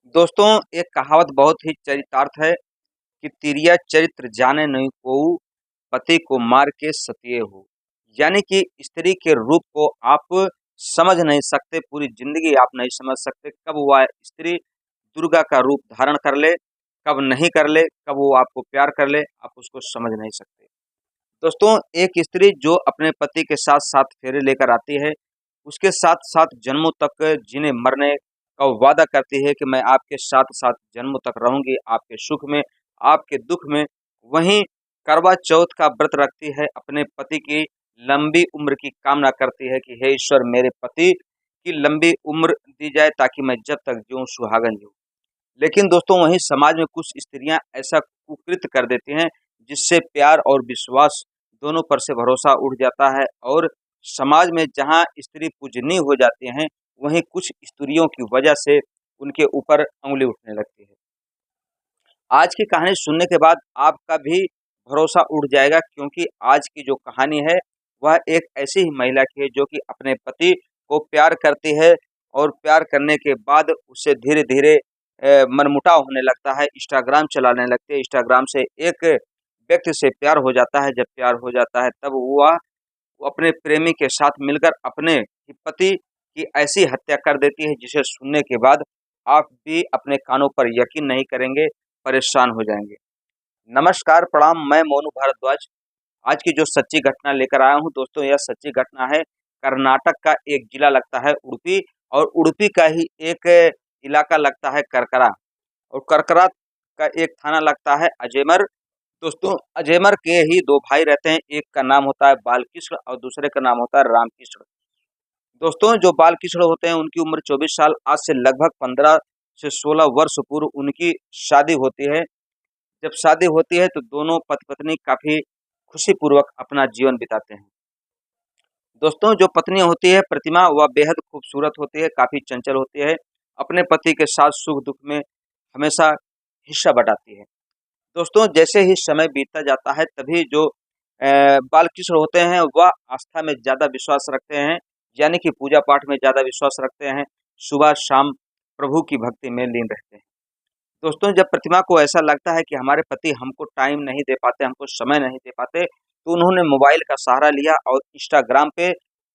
दोस्तों, एक कहावत बहुत ही चरितार्थ है कि "तिरिया चरित्र जाने नहीं कोऊ, पति को मार के सतिये हो"। यानी कि स्त्री के रूप को आप समझ नहीं सकते, पूरी ज़िंदगी आप नहीं समझ सकते, कब वह स्त्री दुर्गा का रूप धारण कर ले, कब नहीं कर ले, कब वो आपको प्यार कर ले, आप उसको समझ नहीं सकते। दोस्तों, एक स्त्री जो अपने पति के साथ-साथ फेरे लेकर आती है, उसके साथ-साथ जन्मों तक जीने-मरने का वादा करती है कि मैं आपके साथ-साथ जन्मों तक रहूँगी, आपके सुख में, आपके दुःख में। वहीं करवा चौथ का व्रत रखती है, अपने पति की लंबी उम्र की कामना करती है कि हे ईश्वर मेरे पति की लंबी उम्र दी जाए ताकि मैं जब तक जीऊँ सुहागन जीऊँ। लेकिन दोस्तों वहीं समाज में कुछ स्त्रियाँ ऐसा कुकृत्य कर देती हैं, जिससे प्यार और विश्वास दोनों पर से भरोसा उठ जाता है और समाज में जहाँ स्त्री पूजनीय हो जाती हैं, वहीं कुछ स्त्रियों की वजह से उनके ऊपर उँगली उठने लगती है। आज की कहानी सुनने के बाद आपका भी भरोसा उठ जाएगा क्योंकि आज की जो कहानी है, वह एक ऐसी ही महिला की है जो कि अपने पति को प्यार करती है और प्यार करने के बाद उससे धीरे-धीरे मनमुटाव होने लगता है, इंस्टाग्राम चलाने लगती है, इंस्टाग्राम से एक व्यक्ति से प्यार हो जाता है, जब प्यार हो जाता है तब वह वो अपने प्रेमी के साथ मिलकर अपने ही पति की ऐसी हत्या कर देती है जिसे सुनने के बाद आप भी अपने कानों पर यकीन नहीं करेंगे, परेशान हो जाएँगे। नमस्कार, प्रणाम, मैं मोनू भारद्वाज। आज की जो सच्ची घटना लेकर आया हूँ दोस्तों, यह सच्ची घटना है कर्नाटक का एक जिला लगता है उडुपी और उडुपी का ही एक इलाका लगता है करकरा और करकरा का एक थाना लगता है अजेमर। दोस्तों, अजेमर के ही 2 भाई रहते हैं, एक का नाम होता है बालकृष्ण और दूसरे का नाम होता है रामकृष्ण। दोस्तों, जो बालकृष्ण होते हैं उनकी उम्र 24 साल, आज से लगभग 15 से 16 वर्ष पूर्व उनकी शादी होती है। जब शादी होती है तो दोनों पति-पत्नी काफ़ी खुशीपूर्वक अपना जीवन बिताते हैं। दोस्तों, जो पत्नी होती है प्रतिमा वह बेहद खूबसूरत होती है, काफ़ी चंचल होती है, अपने पति के साथ सुख-दुःख में हमेशा हिस्सा बँटाती है। दोस्तों, जैसे ही समय बीतता जाता है तभी जो बालकृष्ण होते हैं वह आस्था में ज़्यादा विश्वास रखते हैं, यानी कि पूजा-पाठ में ज़्यादा विश्वास रखते हैं, सुबह-शाम प्रभु की भक्ति में लीन रहते हैं। दोस्तों, जब प्रतिमा को ऐसा लगता है कि हमारे पति हमको टाइम नहीं दे पाते, हमको समय नहीं दे पाते, तो उन्होंने मोबाइल का सहारा लिया और इंस्टाग्राम पे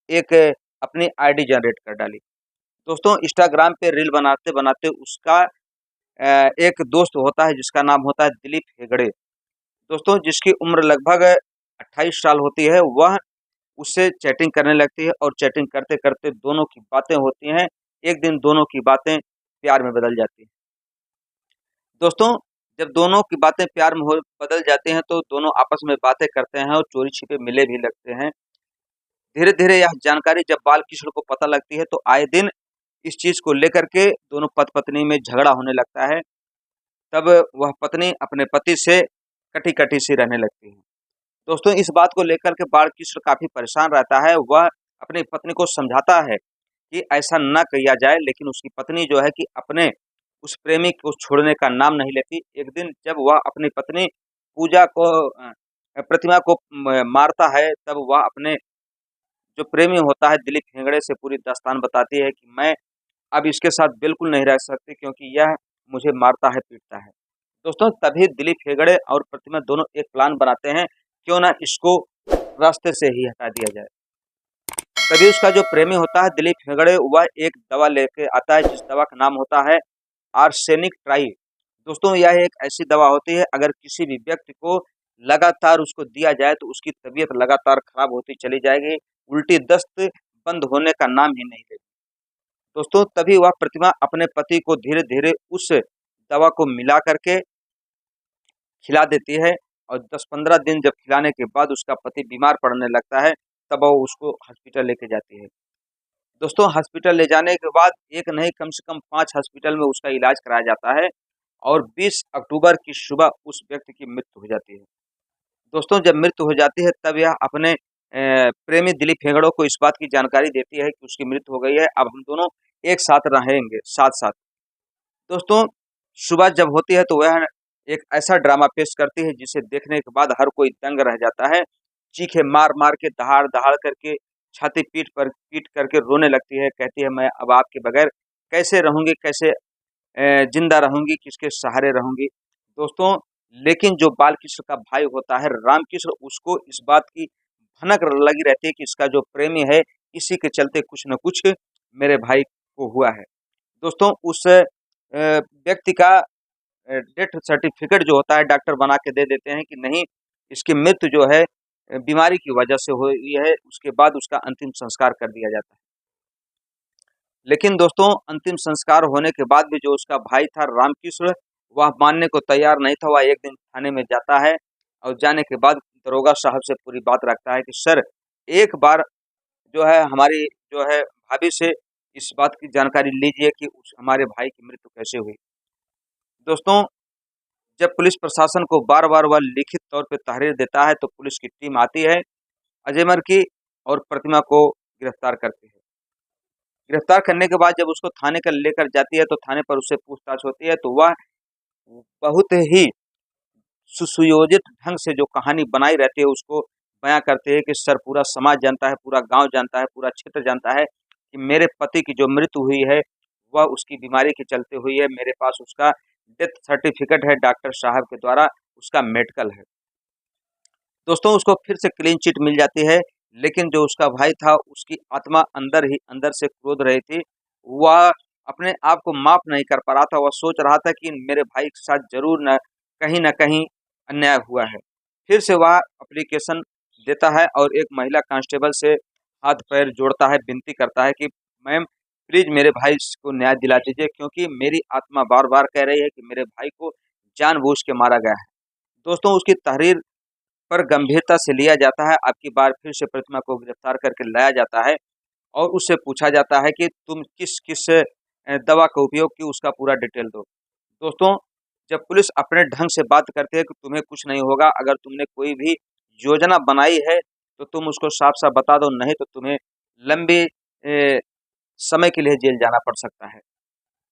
एक अपनी आईडी जनरेट कर डाली। दोस्तों, इंस्टाग्राम पे रील बनाते-बनाते उसका एक दोस्त होता है जिसका नाम होता है दिलीप हेगड़े। दोस्तों, जिसकी उम्र लगभग 28 साल होती है, वह उससे चैटिंग करने लगती है और चैटिंग करते-करते दोनों की बातें होती हैं। एक दिन दोनों की बातें प्यार में बदल जाती हैं। दोस्तों, जब दोनों की बातें प्यार में हो बदल जाती हैं, तो दोनों आपस में बातें करते हैं और चोरी-छिपे मिले भी लगते हैं। धीरे-धीरे यह जानकारी जब बालकृष्ण को पता लगती है, तो आए दिन इस चीज़ को लेकर के दोनों पति-पत्नी में झगड़ा होने लगता है। तब वह पत्नी अपने पति से कटी-कटी सी रहने लगती है। दोस्तों, इस बात को लेकर के बालकृष्ण काफ़ी परेशान रहता है। वह अपनी पत्नी को समझाता है कि ऐसा ना किया जाए, लेकिन उसकी पत्नी जो है कि अपने उस प्रेमी को छोड़ने का नाम नहीं लेती। एक दिन जब वह अपनी पत्नी पूजा को प्रतिमा को मारता है, तब वह अपने जो प्रेमी होता है दिलीप हेगड़े से पूरी दास्तान बताती है कि मैं अब इसके साथ बिल्कुल नहीं रह सकती क्योंकि यह मुझे मारता है, पीटता है। दोस्तों, तभी दिलीप हेगड़े और प्रतिमा दोनों एक प्लान बनाते हैं, क्यों ना इसको रास्ते से ही हटा दिया जाए। तभी उसका जो प्रेमी होता है दिलीप हेगड़े, वह एक दवा लेके आता है जिस दवा का नाम होता है आर्सेनिक ट्राई। दोस्तों, यह एक ऐसी दवा होती है अगर किसी भी व्यक्ति को लगातार उसको दिया जाए तो उसकी तबीयत लगातार खराब होती चली जाएगी, उल्टी दस्त बंद होने का नाम ही नहीं लेगी। दोस्तों, तभी वह प्रतिमा अपने पति को धीरे-धीरे उस दवा को मिला करके खिला देती है और 10-15 दिन जब खिलाने के बाद उसका पति बीमार पड़ने लगता है, तब वो उसको हॉस्पिटल लेके जाती है। दोस्तों, हॉस्पिटल ले जाने के बाद एक नहीं कम से कम 5 हॉस्पिटल में उसका इलाज कराया जाता है और 20 अक्टूबर की सुबह उस व्यक्ति की मृत्यु हो जाती है। दोस्तों, जब मृत्यु हो जाती है तब यह अपने प्रेमी दिलीप हेगड़े को इस बात की जानकारी देती है कि उसकी मृत्यु हो गई है, अब हम दोनों एक साथ रहेंगे, साथ-साथ। दोस्तों, सुबह जब होती है तो वह एक ऐसा ड्रामा पेश करती है जिसे देखने के बाद हर कोई दंग रह जाता है। चीखें मार-मार के, दहाड़-दहाड़ करके, छाती पीट करके रोने लगती है, कहती है मैं अब आपके बगैर कैसे रहूँगी, कैसे जिंदा रहूंगी, किसके सहारे रहूंगी। दोस्तों, लेकिन जो बालकृष्ण का भाई होता है रामकृष्ण, उसको इस बात की भनक लगी रहती है कि इसका जो प्रेमी है, इसी के चलते कुछ न कुछ मेरे भाई को हुआ है। दोस्तों, उस व्यक्ति का डेथ सर्टिफिकेट जो होता है डॉक्टर बना के दे देते हैं कि नहीं, इसकी मृत्यु जो है बीमारी की वजह से हुई है। उसके बाद उसका अंतिम संस्कार कर दिया जाता है। लेकिन दोस्तों, अंतिम संस्कार होने के बाद भी जो उसका भाई था रामकृष्ण, वह मानने को तैयार नहीं था। वह एक दिन थाने में जाता है और जाने के बाद दरोगा साहब से पूरी बात रखता है कि सर, एक बार जो है हमारी जो है भाभी से इस बात की जानकारी लीजिए कि उस हमारे भाई की मृत्यु कैसे हुई। दोस्तों, जब पुलिस प्रशासन को बार बार वह लिखित तौर पे तहरीर देता है, तो पुलिस की टीम आती है अजयमर की और प्रतिमा को गिरफ्तार करती है। गिरफ्तार करने के बाद जब उसको थाने का लेकर जाती है, तो थाने पर उससे पूछताछ होती है, तो वह बहुत ही सुयोजित ढंग से जो कहानी बनाई रहती है उसको बयां करते हैं कि सर, पूरा समाज जानता है, पूरा गांव जानता है, पूरा क्षेत्र जानता है कि मेरे पति की जो मृत्यु हुई है वह उसकी बीमारी के चलते हुई है। मेरे पास उसका डेथ सर्टिफिकेट है, डॉक्टर साहब के द्वारा उसका मेडिकल है। दोस्तों, उसको फिर से क्लीन चिट मिल जाती है, लेकिन जो उसका भाई था उसकी आत्मा अंदर ही अंदर से क्रोध रही थी। वह अपने आप को माफ नहीं कर पा रहा था। वह सोच रहा था कि मेरे भाई के साथ जरूर न कहीं अन्याय हुआ है। फिर से वह एप्लीकेशन देता है और एक महिला कांस्टेबल से हाथ पैर जोड़ता है, विनती करता है कि मैम, प्लीज मेरे भाई को न्याय दिला दीजिए, क्योंकि मेरी आत्मा बार बार कह रही है कि मेरे भाई को जानबूझ के मारा गया है। दोस्तों, उसकी तहरीर पर गंभीरता से लिया जाता है। अब की बार फिर से प्रतिमा को गिरफ्तार करके लाया जाता है और उससे पूछा जाता है कि तुम किस किस दवा का उपयोग की, उसका पूरा डिटेल दो। दोस्तों, जब पुलिस अपने ढंग से बात करती है कि तुम्हें कुछ नहीं होगा, अगर तुमने कोई भी योजना बनाई है तो तुम उसको साफ साफ बता दो, नहीं तो तुम्हें लंबे समय के लिए जेल जाना पड़ सकता है।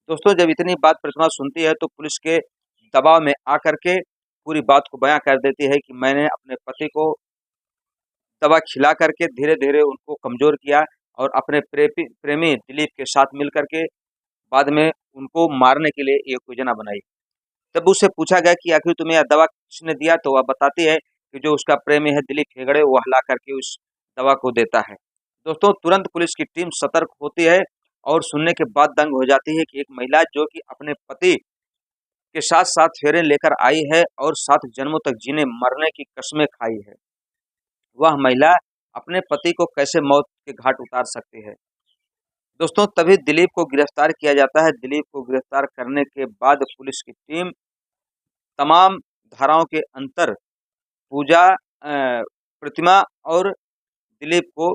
दोस्तों, जब इतनी बात प्रतिमा सुनती है, तो पुलिस के दबाव में आकर के पूरी बात को बयां कर देती है कि मैंने अपने पति को दवा खिला करके धीरे धीरे उनको कमजोर किया और अपने प्रेमी दिलीप के साथ मिल करके बाद में उनको मारने के लिए एक योजना बनाई। तब उससे पूछा गया कि आखिर तुम्हें यह दवा किसने दिया, तो वह बताती है कि जो उसका प्रेमी है दिलीप हेगड़े, वह ला करके उस दवा को देता है। दोस्तों, तुरंत पुलिस की टीम सतर्क होती है और सुनने के बाद दंग हो जाती है कि एक महिला जो कि अपने पति के साथ साथ फेरे लेकर आई है और 7 जन्मों तक जीने मरने की कस्में खाई है, वह महिला अपने पति को कैसे मौत के घाट उतार सकती है। दोस्तों, तभी दिलीप को गिरफ्तार किया जाता है। दिलीप को गिरफ्तार करने के बाद पुलिस की टीम तमाम धाराओं के अंतर पूजा, प्रतिमा और दिलीप को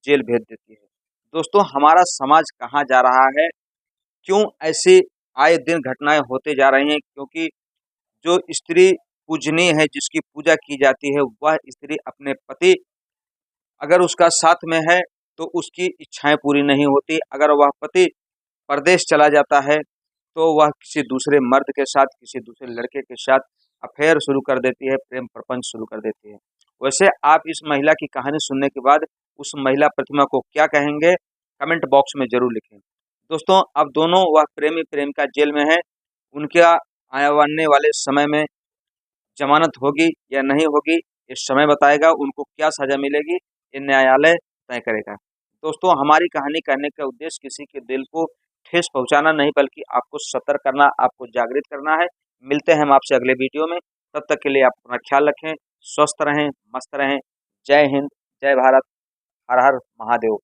जेल भेज देती है। दोस्तों, हमारा समाज कहाँ जा रहा है? क्यों ऐसी आए दिन घटनाएं होते जा रही हैं? क्योंकि जो स्त्री पूजनीय है, जिसकी पूजा की जाती है, वह स्त्री अपने पति अगर उसका साथ में है तो उसकी इच्छाएं पूरी नहीं होती। अगर वह पति परदेश चला जाता है तो वह किसी दूसरे मर्द के साथ, किसी दूसरे लड़के के साथ अफेयर शुरू कर देती है, प्रेम प्रपंच शुरू कर देती है। वैसे आप इस महिला की कहानी सुनने के बाद उस महिला प्रतिमा को क्या कहेंगे, कमेंट बॉक्स में जरूर लिखें। दोस्तों, अब दोनों, वह प्रेमी प्रेमिका जेल में है, उनका आने वाले समय में जमानत होगी या नहीं होगी, ये समय बताएगा। उनको क्या सजा मिलेगी, ये न्यायालय तय करेगा। दोस्तों, हमारी कहानी कहने का उद्देश्य किसी के दिल को ठेस पहुंचाना नहीं, बल्कि आपको सतर्क करना, आपको जागृत करना है। मिलते हैं हम आपसे अगले वीडियो में। तब तक के लिए आप अपना ख्याल रखें, स्वस्थ रहें, मस्त रहें। जय हिंद, जय भारत, हर हर महादेव।